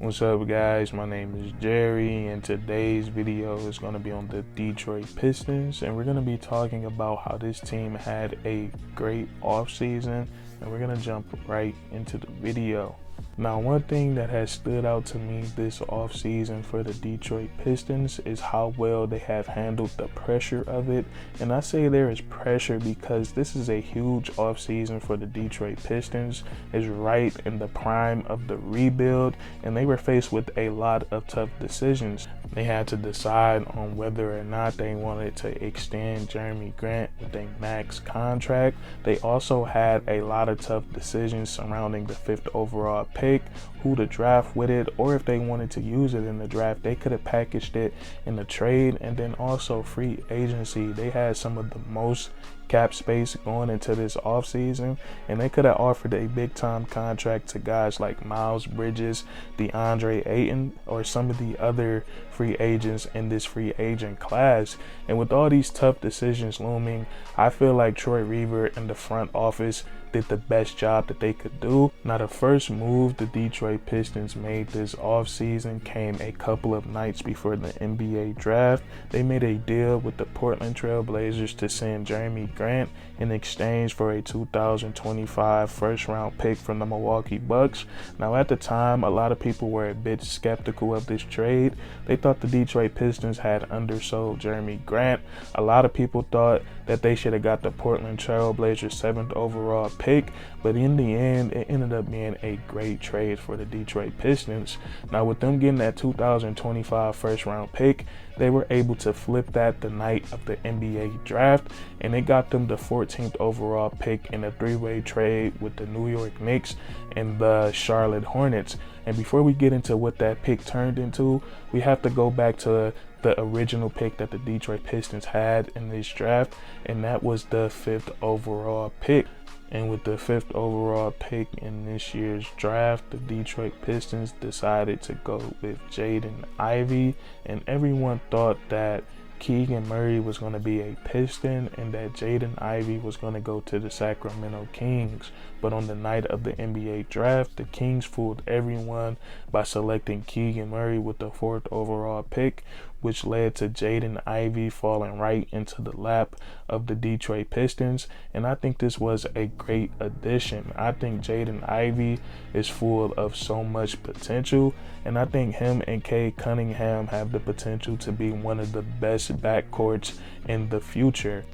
What's up, guys? My name is Jerry, and today's video is going to be on the Detroit Pistons, and we're going to be talking about how this team had a great offseason, and we're going to jump right into the video. Now, one thing that has stood out to me this offseason for the Detroit Pistons is how well they have handled the pressure of it. And I say there is pressure because this is a huge offseason for the Detroit Pistons. It's right in the prime of the rebuild, and they were faced with a lot of tough decisions. They had to decide on whether or not they wanted to extend Jeremy Grant with a max contract. They also had a lot of tough decisions surrounding the 5th overall pick, who to draft with it, or if they wanted to use it in the draft, they could have packaged it in the trade. And then also free agency. They had some of the most cap space going into this offseason, and they could have offered a big time contract to guys like Miles Bridges, DeAndre Ayton, or some of the other free agents in this free agent class. And with all these tough decisions looming, I feel like Troy Weaver and the front office did the best job that they could do. Now, the first move the Detroit Pistons made this offseason came a couple of nights before the NBA draft. They made a deal with the Portland Trail Blazers to send Jeremy Grant in exchange for a 2025 first-round pick from the Milwaukee Bucks. Now, at the time, a lot of people were a bit skeptical of this trade. They thought the Detroit Pistons had undersold Jeremy Grant. A lot of people thought that they should have got the Portland Trail Blazers 7th overall pick, but in the end, it ended up being a great trade for the Detroit Pistons. Now, with them getting that 2025 first-round pick, they were able to flip that the night of the NBA draft, and it got them the 14th overall pick in a three-way trade with the New York Knicks and the Charlotte Hornets. And before we get into what that pick turned into, we have to go back to the original pick that the Detroit Pistons had in this draft, and that was the 5th overall pick. And with the 5th overall pick in this year's draft, the Detroit Pistons decided to go with Jaden Ivey, and everyone thought that Keegan Murray was going to be a Piston and that Jaden Ivey was going to go to the Sacramento Kings. But on the night of the NBA draft, the Kings fooled everyone by selecting Keegan Murray with the 4th overall pick, which led to Jaden Ivey falling right into the lap of the Detroit Pistons. And I think this was a great addition. I think Jaden Ivey is full of so much potential, and I think him and Cade Cunningham have the potential to be one of the best backcourts in the future.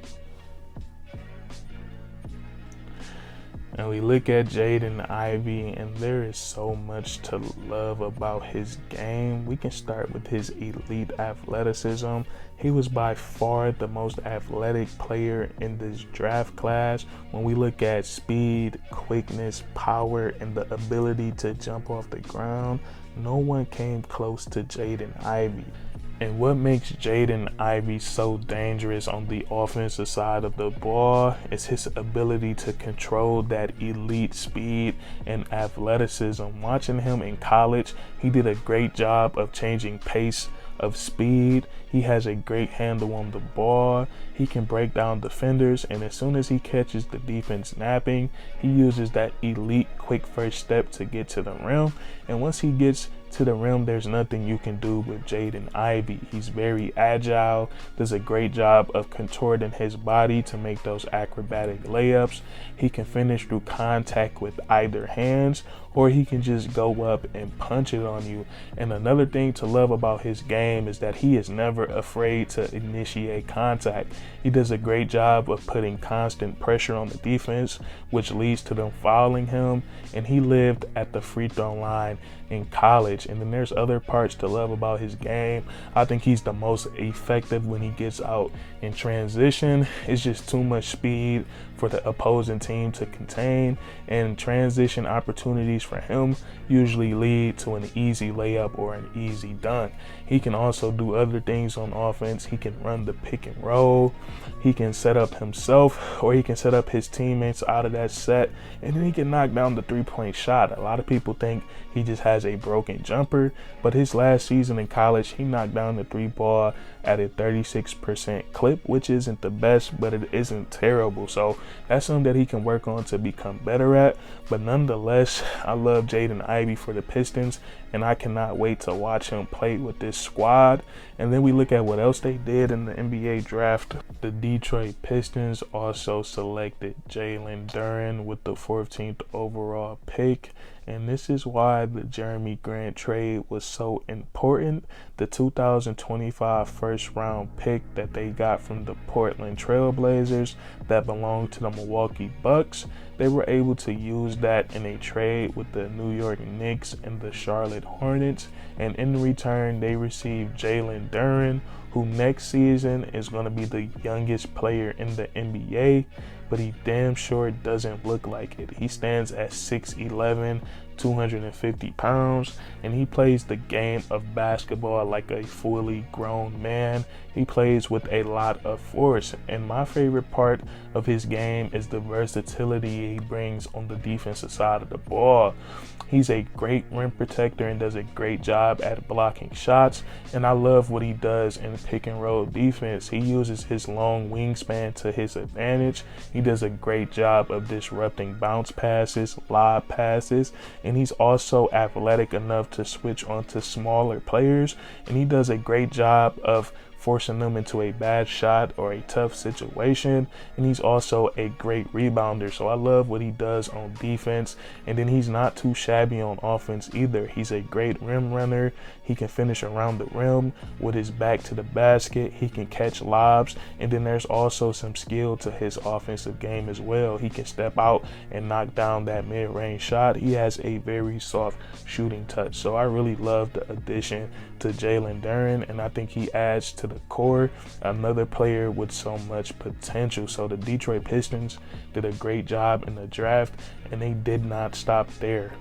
And we look at Jaden Ivey, and there is so much to love about his game. We can start with his elite athleticism. He was by far the most athletic player in this draft class. When we look at speed, quickness, power, and the ability to jump off the ground, no one came close to Jaden Ivey. And what makes Jaden Ivey so dangerous on the offensive side of the ball is his ability to control that elite speed and athleticism. Watching him in college, he did a great job of changing pace of speed. He has a great handle on the ball. He can break down defenders, and as soon as he catches the defense napping, he uses that elite quick first step to get to the rim. And once he gets to the rim, there's nothing you can do with Jaden Ivey. He's very agile, does a great job of contorting his body to make those acrobatic layups. He can finish through contact with either hands, or he can just go up and punch it on you. And another thing to love about his game is that he is never afraid to initiate contact. He does a great job of putting constant pressure on the defense, which leads to them fouling him. And he lived at the free throw line in college. And then there's other parts to love about his game. I think he's the most effective when he gets out in transition. It's just too much speed for the opposing team to contain, and transition opportunities for him usually lead to an easy layup or an easy dunk. He can also do other things on offense. He can run the pick and roll. He can set up himself, or he can set up his teammates out of that set, and then he can knock down the three-point shot. A lot of people think he just has a broken jumper, but his last season in college, he knocked down the three ball at a 36% clip, which isn't the best, but it isn't terrible. So that's something that he can work on to become better at. But nonetheless, I love Jaden Ivey for the Pistons, and I cannot wait to watch him play with this squad. And then we look at what else they did in the NBA draft. The Detroit Pistons also selected Jalen Duren with the 14th overall pick. And this is why the Jeremy Grant trade was so important. The 2025 first round pick that they got from the Portland Trail Blazers that belonged to the Milwaukee Bucks, they were able to use that in a trade with the New York Knicks and the Charlotte Hornets. And in return, they received Jalen Duren, who next season is going to be the youngest player in the NBA, but he damn sure doesn't look like it. He stands at 6'11", 250 pounds, and he plays the game of basketball like a fully grown man. He plays with a lot of force, and my favorite part of his game is the versatility he brings on the defensive side of the ball. He's a great rim protector and does a great job at blocking shots, and I love what he does in pick and roll defense. He uses his long wingspan to his advantage. He does a great job of disrupting bounce passes, lob passes, and he's also athletic enough to switch onto smaller players, and he does a great job of forcing them into a bad shot or a tough situation. And he's also a great rebounder, so I love what he does on defense. And then he's not too shabby on offense either. He's a great rim runner. He can finish around the rim with his back to the basket. He can catch lobs, and then there's also some skill to his offensive game as well. He can step out and knock down that mid-range shot. He has a very soft shooting touch, so I really love the addition to Jalen Duren, and I think he adds to the core another player with so much potential. So the Detroit Pistons did a great job in the draft, and they did not stop there.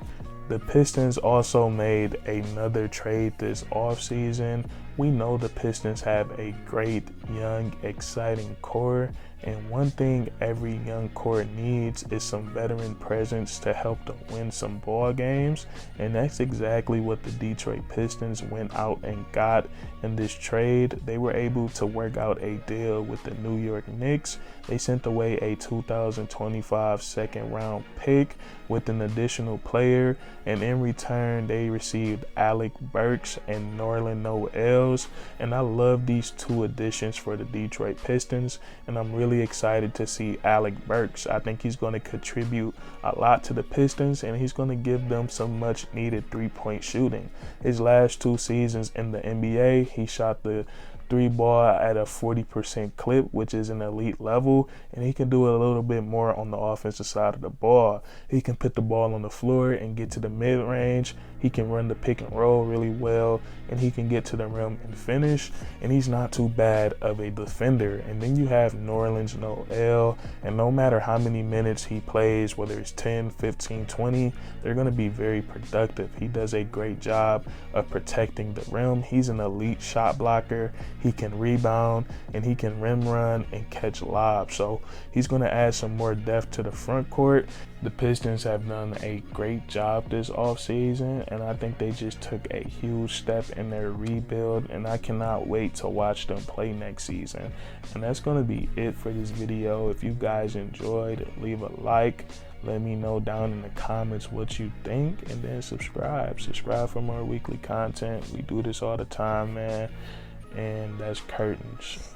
The Pistons also made another trade this offseason. We know the Pistons have a great, young, exciting core, and one thing every young core needs is some veteran presence to help them win some ball games, and that's exactly what the Detroit Pistons went out and got in this trade. They were able to work out a deal with the New York Knicks. They sent away a 2025 second round pick with an additional player, and in return they received Alec Burks and Nerlens Noel. And I love these two additions for the Detroit Pistons, and I'm really excited to see Alec Burks. I think he's going to contribute a lot to the Pistons, and he's going to give them some much needed three-point shooting. His last 2 seasons in the NBA, he shot the 3 ball at a 40% clip, which is an elite level, and he can do a little bit more on the offensive side of the ball. He can put the ball on the floor and get to the mid-range. He can run the pick and roll really well, and he can get to the rim and finish, and he's not too bad of a defender. And then you have Nerlens Noel, and no matter how many minutes he plays, whether it's 10, 15, 20, they're going to be very productive. He does a great job of protecting the rim. He's an elite shot blocker. He can rebound, and he can rim run and catch lobs. So he's going to add some more depth to the front court. The Pistons have done a great job this offseason, and I think they just took a huge step in their rebuild, and I cannot wait to watch them play next season. And that's going to be it for this video. If you guys enjoyed, leave a like. Let me know down in the comments what you think, and then subscribe for more weekly content. We do this all the time, man. And that's curtains.